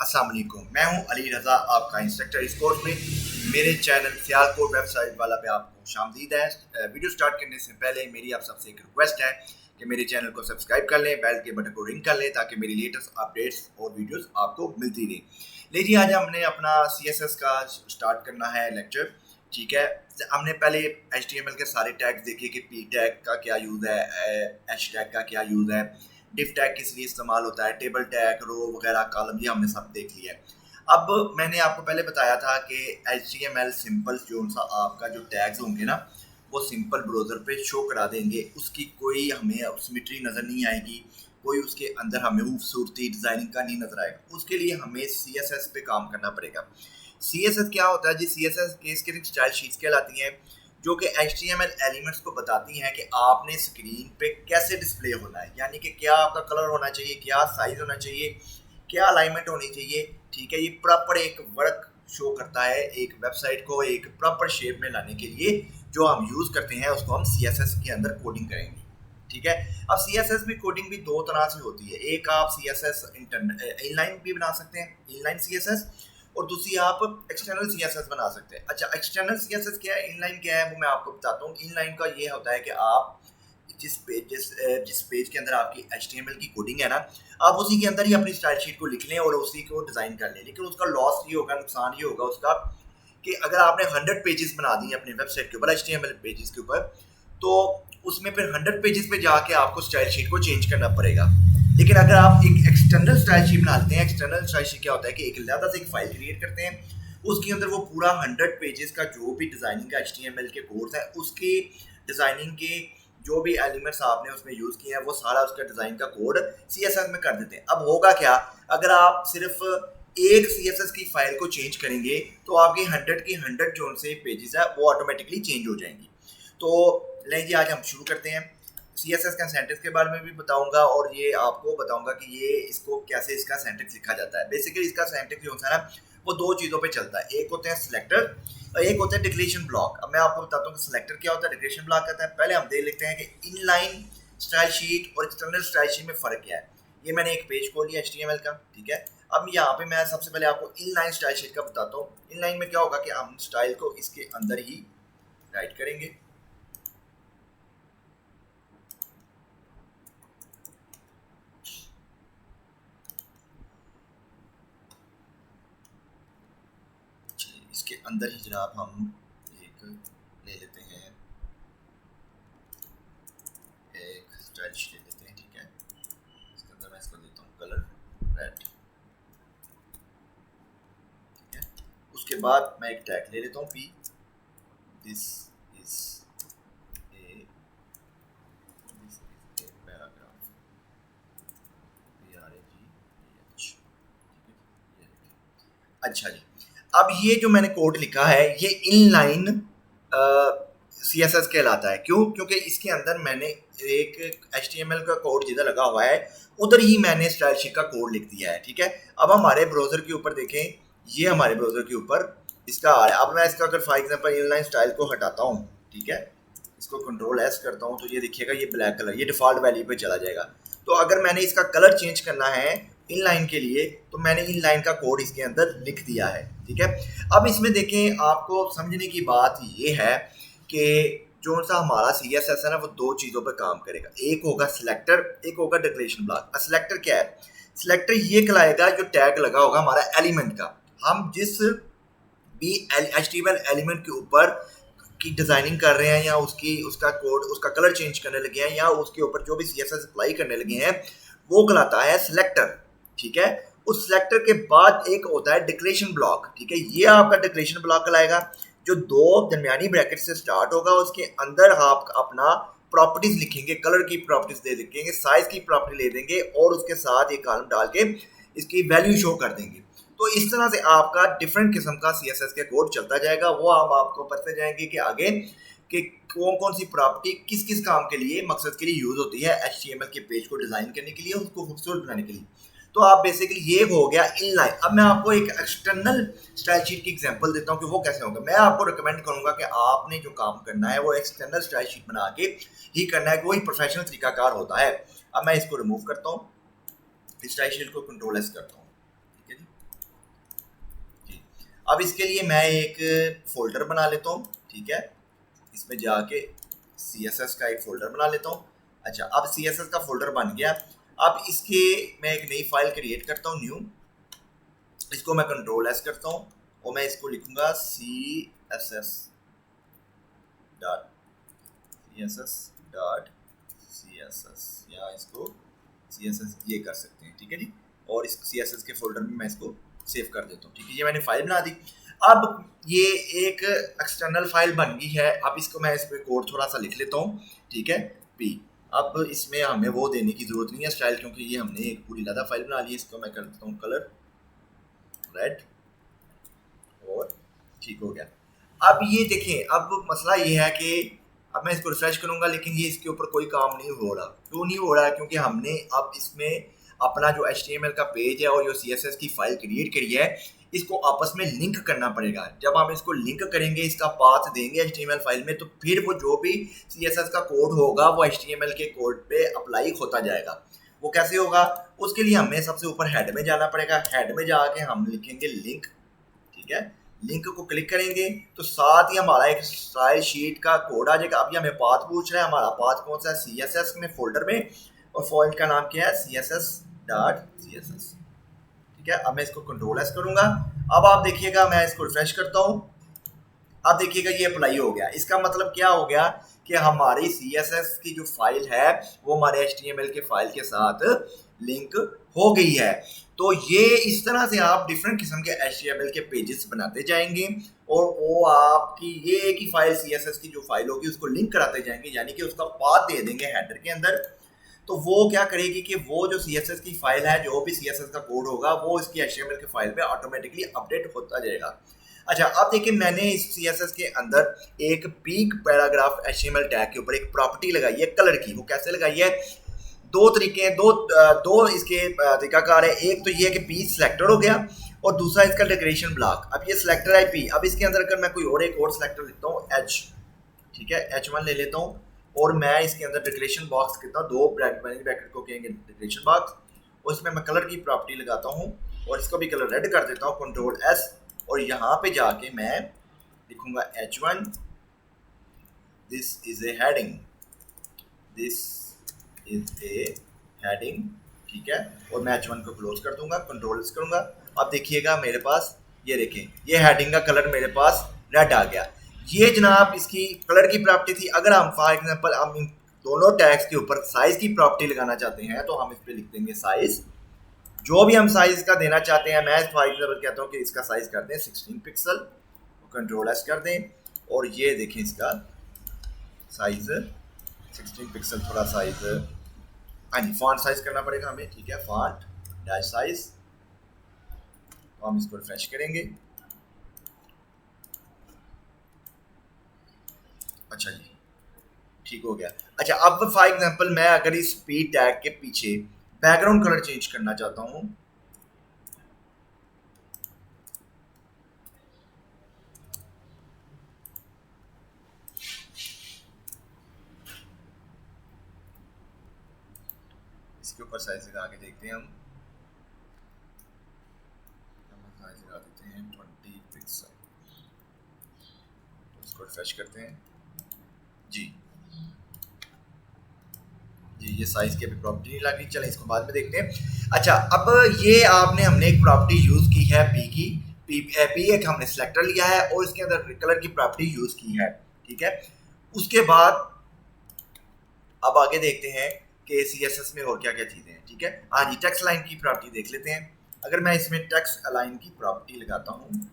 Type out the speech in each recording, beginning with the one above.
अस्सलाम वालेकुम। मैं हूं अली रज़ा, आपका इंस्ट्रक्टर इस कोर्स में। मेरे चैनल सियालकोट वेबसाइट वाला पे आपको खुशामदीद है। वीडियो स्टार्ट करने से पहले मेरी आप सबसे एक रिक्वेस्ट है कि मेरे चैनल को सब्सक्राइब कर लें, बेल के बटन को रिंग कर लें ताकि मेरी लेटेस्ट अपडेट्स और वीडियोस आपको मिलती रहें। लीजिए, आज हमने अपना CSS का स्टार्ट करना है लेक्चर। ठीक है, हमने पहले HTML के सारे टैग्स देखे कि P टैग का क्या यूज़ है, H टैग का क्या यूज़ है, डिफ टैग किस लिए इस्तेमाल होता है, टेबल टैग, रो वगैरह, कॉलम, ये हमने सब देख लिया है। अब मैंने आपको पहले बताया था कि HTML सिंपल जो सा आपका जो टैग्स होंगे ना, वो सिंपल ब्राउज़र पे शो करा देंगे। उसकी कोई हमें सिमेट्री नज़र नहीं आएगी, कोई उसके अंदर हमें खूबसूरती डिज़ाइनिंग का नहीं नज़र आएगा। उसके लिए हमें CSS पे काम करना पड़ेगा। CSS क्या होता है जी? CSS केस के स्टाइल शीट्स कहलाती हैं, जो कि HTML एलिमेंट्स को बताती हैं कि आपने स्क्रीन पे कैसे डिस्प्ले होना है, यानी कि क्या आपका कलर होना चाहिए, क्या साइज होना चाहिए, क्या अलाइनमेंट होनी चाहिए। ठीक है, ये प्रॉपर एक वर्क शो करता है एक वेबसाइट को एक प्रॉपर शेप में लाने के लिए। जो हम यूज़ करते हैं उसको हम CSS के अंदर कोडिंग करेंगे। ठीक है, अब CSS में कोडिंग भी दो तरह से होती है। एक आप CSS इनलाइन भी बना सकते हैं, इनलाइन CSS, और दूसरी आप एक्सटर्नल CSS बना सकते हैं। अच्छा, एक्सटर्नल CSS क्या है, इनलाइन क्या है, वो मैं आपको बताता हूँ। इनलाइन का ये होता है कि आप जिस पेज के अंदर आपकी HTML की कोडिंग है ना, आप उसी के अंदर ही अपनी स्टाइल शीट को लिख लें और उसी को डिज़ाइन कर लें। लेकिन उसका लॉस ये होगा, नुकसान ये होगा उसका, कि अगर आपने 100 पेजेस बना दी अपनी वेबसाइट के ऊपर, HTML पेजेस के ऊपर, तो उसमें फिर 100 पेजेस पे जाके आपको स्टाइल शीट को चेंज करना पड़ेगा। लेकिन अगर आप एक एक्सटर्नल स्टाइल शीट बनाते हैं, एक्सटर्नल स्टाइल शीट क्या होता है कि एक अलग से एक फाइल क्रिएट करते हैं, उसके अंदर वो पूरा 100 पेजेस का जो भी डिज़ाइनिंग का HTML के कोर्स है, उसके डिज़ाइनिंग के जो भी एलिमेंट्स आपने उसमें यूज़ किए हैं, वो सारा उसका डिज़ाइन का कोड CSS में कर देते हैं। अब होगा क्या, अगर आप सिर्फ एक CSS की फाइल को चेंज करेंगे तो आपकी 100 की 100 जो से पेजेस है वो ऑटोमेटिकली चेंज हो जाएंगी। तो लीजिए, आज हम शुरू करते हैं। CSS का सेंटेक्स के बारे में भी बताऊंगा और ये आपको बताऊंगा कि ये इसको कैसे इसका सेंटेक्स लिखा जाता है। बेसिकली इसका सेंटेक्स जो होता है ना, वो दो चीज़ों पे चलता है। एक होते हैं सिलेक्टर और एक होता है डिक्लेरेशन ब्लॉक। अब मैं आपको बताता हूँ कि सिलेक्टर क्या होता है, डिक्लेरेशन ब्लॉक कहता है। पहले हम देख लेते हैं कि इनलाइन स्टाइल शीट और एक्सटर्नल स्टाइल शीट में फ़र्क क्या है। ये मैंने एक पेज खोल लिया HTML का। ठीक है, अब यहाँ पे मैं सबसे पहले आपको इनलाइन स्टाइल शीट का बताता हूँ। इनलाइन में क्या होगा कि हम स्टाइल को इसके अंदर ही राइट करेंगे। इसके अंदर ही जनाब हम एक ले लेते हैं, एक स्टाइल शीट ले लेते हैं। ठीक है, इसके अंदर मैं इसको देता हूँ कलर रेड। ठीक है, उसके बाद मैं एक टैग ले लेता हूँ P, this is a paragraph, PRAGH। अच्छा जी, अब ये जो मैंने कोड लिखा है ये इनलाइन CSS कहलाता है। क्यों? क्योंकि इसके अंदर मैंने एक HTML का कोड जिधर लगा हुआ है उधर ही मैंने स्टाइल शीट का कोड लिख दिया है। ठीक है, अब हमारे ब्राउजर के ऊपर देखें, ये हमारे ब्राउजर के ऊपर इसका आ रहा है। अब मैं इसका अगर फॉर एग्जांपल इनलाइन स्टाइल को हटाता हूँ, ठीक है, इसको Ctrl+S करता हूँ, तो ये देखिएगा ये ब्लैक कलर, ये डिफ़ॉल्ट वैल्यू पे चला जाएगा। तो अगर मैंने इसका कलर चेंज करना है इनलाइन के लिए, तो मैंने इनलाइन का कोड इसके अंदर लिख दिया है। ठीक है, अब इसमें देखें, आपको समझने की बात ये है कि जो सा हमारा CSS है ना, वो दो चीज़ों पर काम करेगा। एक होगा सिलेक्टर, एक होगा डिक्लेरेशन ब्लॉक। सिलेक्टर क्या है? सिलेक्टर ये कहलाएगा जो टैग लगा होगा हमारा एलिमेंट का। हम जिस भी HTML एलिमेंट के ऊपर की डिज़ाइनिंग कर रहे हैं या उसका कोड, उसका कलर चेंज करने लगे हैं या उसके ऊपर जो भी CSS अप्लाई करने लगे हैं, वो कहलाता है सिलेक्टर। ठीक है, उस सिलेक्टर के बाद एक होता है डिक्लेरेशन ब्लॉक। ठीक है, ये आपका डिक्लेरेशन ब्लॉक कहलाएगा, जो दो दरमियानी ब्रैकेट से स्टार्ट होगा। उसके अंदर आप अपना प्रॉपर्टीज लिखेंगे, कलर की प्रॉपर्टीज दे लिखेंगे, साइज की प्रॉपर्टी ले देंगे और उसके साथ एक कॉलम डाल के इसकी वैल्यू शो कर देंगे। तो इस तरह से आपका डिफरेंट किस्म का CSS के कोड चलता जाएगा। वो हम आपको पढ़ते जाएंगे कि आगे कि कौन कौन सी प्रॉपर्टी किस किस काम के लिए, मकसद के लिए यूज़ होती है HTML के पेज को डिज़ाइन करने के लिए, उसको खूबसूरत बनाने के लिए। तो आप बेसिकली ये हो गया इनलाइन। अब मैं आपको एक एक्सटर्नल स्टाइल शीट की एग्जांपल देता हूँ कि वो कैसे होगा। मैं आपको रिकमेंड करूँगा कि आपने जो काम करना है वो एक्सटर्नल स्टाइल शीट बना के ही करना है, वही प्रोफेशनल तरीकाकार होता है। अब मैं इसको रिमूव करता हूँ, स्टाइल शीट को Ctrl+S करता हूँ। ठीक है जी, अब इसके लिए मैं एक फोल्डर बना लेता हूँ, ठीक है। इसमें जाके CSS का एक फोल्डर बना लेता हूँ। अच्छा, अब CSS का फोल्डर बन गया। अब इसके मैं एक नई फाइल क्रिएट करता हूँ, न्यू। इसको मैं कंट्रोल एस करता हूँ और मैं इसको लिखूंगा CSS.css या इसको CSS ये कर सकते हैं, ठीक है जी। और इस CSS के फोल्डर में मैं इसको सेव कर देता हूँ, ठीक है। ये मैंने फाइल बना दी। अब ये एक एक्सटर्नल फाइल बन गई है। अब इसको मैं इस पर कोड थोड़ा सा लिख लेता हूँ, ठीक है, P। अब इसमें हमें वो देने की जरूरत नहीं है स्टाइल, क्योंकि ये हमने एक पूरी लदा फाइल बना ली है। इसको मैं कर देता हूँ कलर रेड और ठीक हो गया। अब ये देखें, अब मसला ये है कि अब मैं इसको रिफ्रेश करूंगा लेकिन ये इसके ऊपर कोई काम नहीं हो रहा। क्यों नहीं हो रहा है? क्योंकि हमने अब इसमें अपना जो HTML का पेज है और जो CSS की फाइल क्रिएट करी है, इसको आपस में लिंक करना पड़ेगा। जब हम इसको लिंक करेंगे, इसका पाथ देंगे HTML फाइल में, तो फिर वो जो भी CSS का कोड होगा वो HTML के कोड पे अप्लाई होता जाएगा। वो कैसे होगा? उसके लिए हमें सबसे ऊपर हेड में जाना पड़ेगा। हेड में जाके हम लिखेंगे लिंक, ठीक है। लिंक को क्लिक करेंगे तो साथ ही हमारा एक स्टाइल शीट का कोड आ जाएगा। अभी हमें पाथ पूछ रहा है, हमारा पाथ कौन सा है? CSS में फोल्डर में, और फाइल का नाम क्या है? CSS.css, ठीक है। अब मैं इसको कंट्रोल एस करूंगा। अब आप देखिएगा, मैं इसको रिफ्रेश करता हूं। अब देखिएगा ये अप्लाई हो गया। इसका मतलब क्या हो गया कि हमारी CSS की जो फाइल है वो हमारे HTML के फाइल के साथ लिंक हो गई है। तो ये इस तरह से आप डिफरेंट किस्म के HTML के पेजेस बनाते जाएंगे और वो आपकी ये एक ही फाइल CSS की जो फाइल होगी उसको लिंक कराते जाएंगे, यानी कि उसका पाथ दे देंगे हेडर के अंदर। तो वो क्या करेगी कि वो जो CSS की फाइल है, जो भी CSS का कोड होगा, वो इसकी HTML की फाइल पे ऑटोमेटिकली अपडेट होता जाएगा। अच्छा, अब देखिए, मैंने इस CSS के अंदर एक पीक पैराग्राफ HTML टैग के ऊपर एक प्रॉपर्टी लगाई है कलर की। वो कैसे लगाई है? दो तरीके हैं, दो इसके तरीकाकार है। एक तो ये कि पी सिलेक्टर हो गया और दूसरा इसका डेकोरेशन ब्लॉक। अब ये सिलेक्टर है पी। अब इसके अंदर अगर मैं कोई और एक और सिलेक्टर लिखता हूँ H, ठीक है, H1 ले लेता हूँ और मैं इसके अंदर डेकोरेशन बॉक्स करता हूँ, दो ब्रैकेट को कहेंगे डेकोरेशन बॉक्स, और इसमें मैं कलर की प्रॉपर्टी लगाता हूँ और इसको भी कलर रेड कर देता हूँ, कंट्रोल एस। और यहाँ पे जाके मैं लिखूंगा H1, this is a heading, this is a heading, ठीक है। और मैं H1 को क्लोज कर दूंगा, कंट्रोल एस करूंगा। अब देखिएगा मेरे पास, ये देखें, ये हेडिंग का कलर मेरे पास रेड आ गया। ये जनाब इसकी कलर की प्रॉपर्टी थी। अगर हम फॉर एग्जांपल हम इन दोनों टैग्स के ऊपर साइज की प्रॉपर्टी लगाना चाहते हैं तो हम इस पे लिख देंगे साइज। जो भी हम साइज का देना चाहते हैं, मैं फॉर एग्जांपल कहता हूँ कि इसका साइज कर दें 16 पिक्सल, कंट्रोल एस कर दें और ये देखें इसका साइज 16 पिक्सल। थोड़ा साइज, हाँ जी, फॉन्ट साइज करना पड़ेगा हमें, ठीक है, फॉन्ट डैश साइज। तो हम इसको रिफ्रेश करेंगे। अच्छा जी, ठीक हो गया। अच्छा, अब फॉर एग्जांपल मैं अगर इस पी टैग के पीछे बैकग्राउंड कलर चेंज करना चाहता हूँ, इसके ऊपर साइज लगा के देखते हैं हम साइज लगा देते हैं 20 पिक्सल। तो इसको रिफ्रेश करते हैं जी जी, ये साइज की अभी प्रॉपर्टी नहीं लगी, चलें इसको बाद में देखते हैं। अच्छा, अब ये हमने एक प्रॉपर्टी यूज की है पी की। पी एक हमने सिलेक्टर लिया है और इसके अंदर कलर की प्रॉपर्टी यूज की है, ठीक है। उसके बाद अब आगे देखते हैं कि CSS में और क्या क्या चीजें हैं, ठीक है। हाँ जी, टेक्स्ट लाइन की प्रॉपर्टी देख लेते हैं। अगर मैं इसमें टेक्स्ट लाइन की प्रॉपर्टी लगाता हूँ,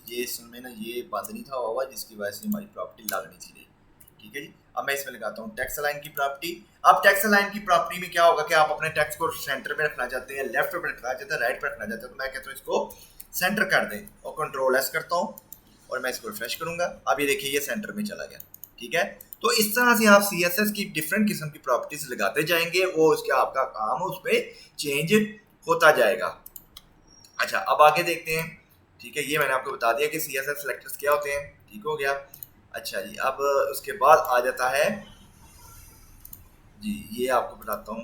ये इसमें ना ये बंद नहीं था हुआ जिसकी वजह से हमारी प्रॉपर्टी लग नहीं थी, ठीक है जी। अब मैं इसमें लगाता हूँ टेक्स्ट लाइन की प्रॉपर्टी। अब टेक्स्ट लाइन की प्रॉपर्टी में क्या होगा कि आप अपने टेक्स्ट को सेंटर पे रखना चाहते हैं, लेफ्ट पे रखना चाहते हैं, राइट पे रखना चाहते हैं। तो मैं कहता हूँ इसको सेंटर कर दें और कंट्रोल एस करता हूँ और मैं इसको रिफ्रेश करूंगा। अब ये देखिए ये सेंटर में चला गया, ठीक है। तो इस तरह से आप CSS की डिफरेंट किस्म की प्रॉपर्टीज लगाते जाएंगे, वो उसके आपका काम उस पर चेंज होता जाएगा। अच्छा, अब आगे देखते हैं, ठीक है। ये मैंने आपको बता दिया कि CSS सेलेक्टर्स क्या होते हैं, ठीक हो गया। अच्छा जी, अब उसके बाद आ जाता है जी, ये आपको बताता हूँ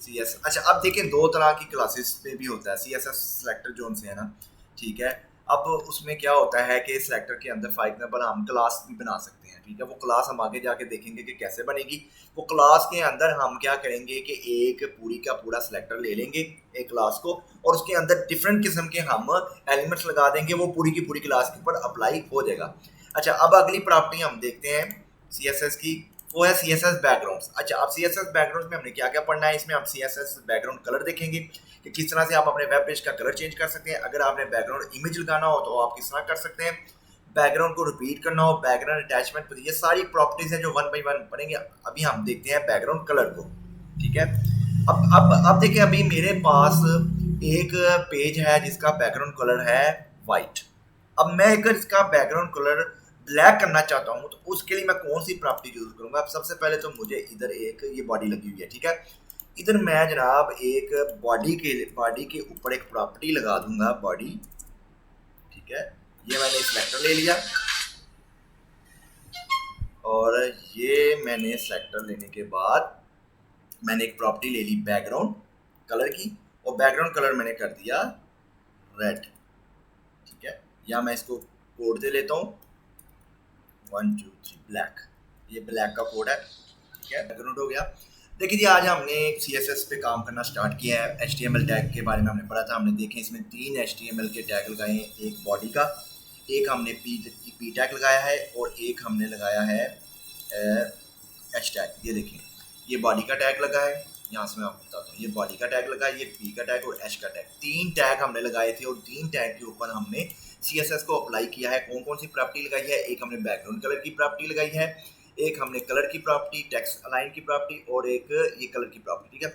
CS। अच्छा, अब देखें दो तरह की क्लासेस पे भी होता है CSS सेलेक्टर जो उनसे है ना। ठीक है। अब उसमें क्या होता है कि सिलेक्टर के अंदर फॉर एग्जांपल हम क्लास भी बना सकते हैं, ठीक है। वो क्लास हम आगे जाके देखेंगे कि कैसे बनेगी। वो क्लास के अंदर हम क्या करेंगे कि एक पूरी का पूरा सिलेक्टर ले लेंगे एक क्लास को, और उसके अंदर डिफरेंट किस्म के हम एलिमेंट्स लगा देंगे, वो पूरी की पूरी क्लास के ऊपर अप्लाई हो जाएगा। अच्छा, अब अगली प्रॉपर्टी हम देखते हैं CSS की, वो है CSS बैकग्राउंड्स। अच्छा, अब CSS बैकग्राउंड्स में हमने क्या क्या पढ़ना है, इसमें हम CSS बैकग्राउंड कलर देखेंगे कि किस तरह से आप अपने वेब पेज का कलर चेंज कर सकते हैं। अगर आपने बैकग्राउंड इमेज लगाना हो तो आप किस तरह कर सकते हैं, बैकग्राउंड को रिपीट करना हो, बैकग्राउंड अटैचमेंट, ये सारी प्रॉपर्टीज हैं जो वन बाई वन पढ़ेंगे। अभी हम देखते हैं बैकग्राउंड कलर को, ठीक है। अब देखिए, अभी मेरे पास एक पेज है जिसका बैकग्राउंड कलर है वाइट। अब मैं अगर इसका बैकग्राउंड कलर ब्लैक करना चाहता हूँ तो उसके लिए मैं कौन सी प्रॉपर्टी यूज करूंगा। अब सबसे पहले तो मुझे इधर एक ये बॉडी लगी हुई है, ठीक है। इधर मैं जनाब एक बॉडी के ऊपर एक प्रॉपर्टी लगा दूंगा, बॉडी, ठीक है। ये मैंने सिलेक्टर ले लिया, और ये मैंने सिलेक्टर लेने के बाद मैंने एक प्रॉपर्टी ले ली बैकग्राउंड कलर की, और बैकग्राउंड कलर मैंने कर दिया रेड, ठीक है। या मैं इसको कोड दे लेता हूँ 1 2 3 ब्लैक, ये ब्लैक का कोड है, ठीक है। बैकग्राउंड हो गया। देखिए जी, आज हमने CSS पे काम करना स्टार्ट किया है। HTML टैग के बारे में हमने पढ़ा था, हमने देखे इसमें 3 HTML के टैग लगाए हैं, एक बॉडी का, एक हमने P टैग लगाया है, और एक हमने लगाया है H टैग। ये देखिए, ये बॉडी का टैग लगा है, यहाँ से मैं आपको बताता हूँ, ये बॉडी का टैग लगा है, ये P का टैग और H का टैग, 3 टैग हमने लगाए थे, और 3 टैग के ऊपर हमने CSS को अप्लाई किया है। कौन कौन सी प्रॉपर्टी लगाई है, एक हमने बैकग्राउंड कलर की प्रॉपर्टी लगाई है, एक हमने कलर की प्रॉपर्टी, टेक्स्ट अलाइन की प्रॉपर्टी, और एक ये कलर की प्रॉपर्टी, ठीक है।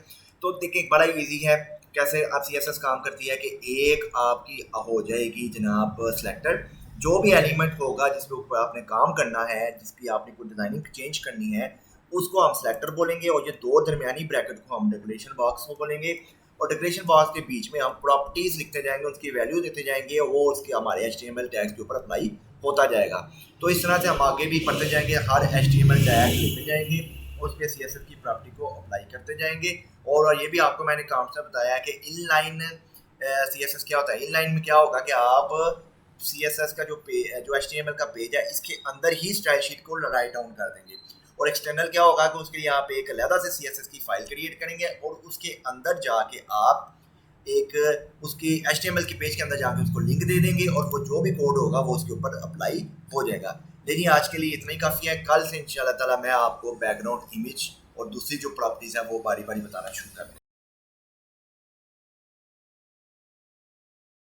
तो देखिए, बड़ा इजी है कैसे आप CSS काम करती है कि एक आपकी हो जाएगी जनाब सिलेक्टर, जो भी एलिमेंट होगा जिसके ऊपर आपने काम करना है, जिसकी आपने कोई डिजाइनिंग चेंज करनी है, उसको हम सिलेक्टर बोलेंगे, और ये दो दरमियानी ब्रैकेट को हम डेकोरेशन बॉक्स को बोलेंगे, और डेकोरेशन बॉक्स के बीच में हम प्रॉपर्टीज लिखते जाएंगे, उसकी वैल्यू देते जाएंगे, और वो उसके हमारे HTML टैग्स के ऊपर अप्लाई होता जाएगा। तो इस तरह से हम आगे भी पढ़ते जाएंगे, हर HTML टैग लिखते जाएंगे, उसके CSS की प्रॉपर्टी को अप्लाई करते जाएंगे। और ये भी आपको मैंने काम से बताया कि इनलाइन CSS क्या होता है। इनलाइन में क्या होगा कि आप CSS का जो HTML का पेज है, इसके अंदर ही स्टाइल शीट को राइट डाउन कर देंगे, और एक्सटर्नल क्या होगा कि उसके लिए आप एक अलग से CSS की फाइल क्रिएट करेंगे, और उसके अंदर जाके आप एक उसकी HTML के पेज के अंदर जाके उसको लिंक दे देंगे, और वो जो भी कोड होगा वो उसके ऊपर अप्लाई हो जाएगा। लेकिन आज के लिए इतना ही काफ़ी है। कल से इंशाल्लाह ताला मैं आपको बैकग्राउंड इमेज और दूसरी जो प्रॉपर्टीज़ है वो बारी बारी बताना शुरू कर दूँगा।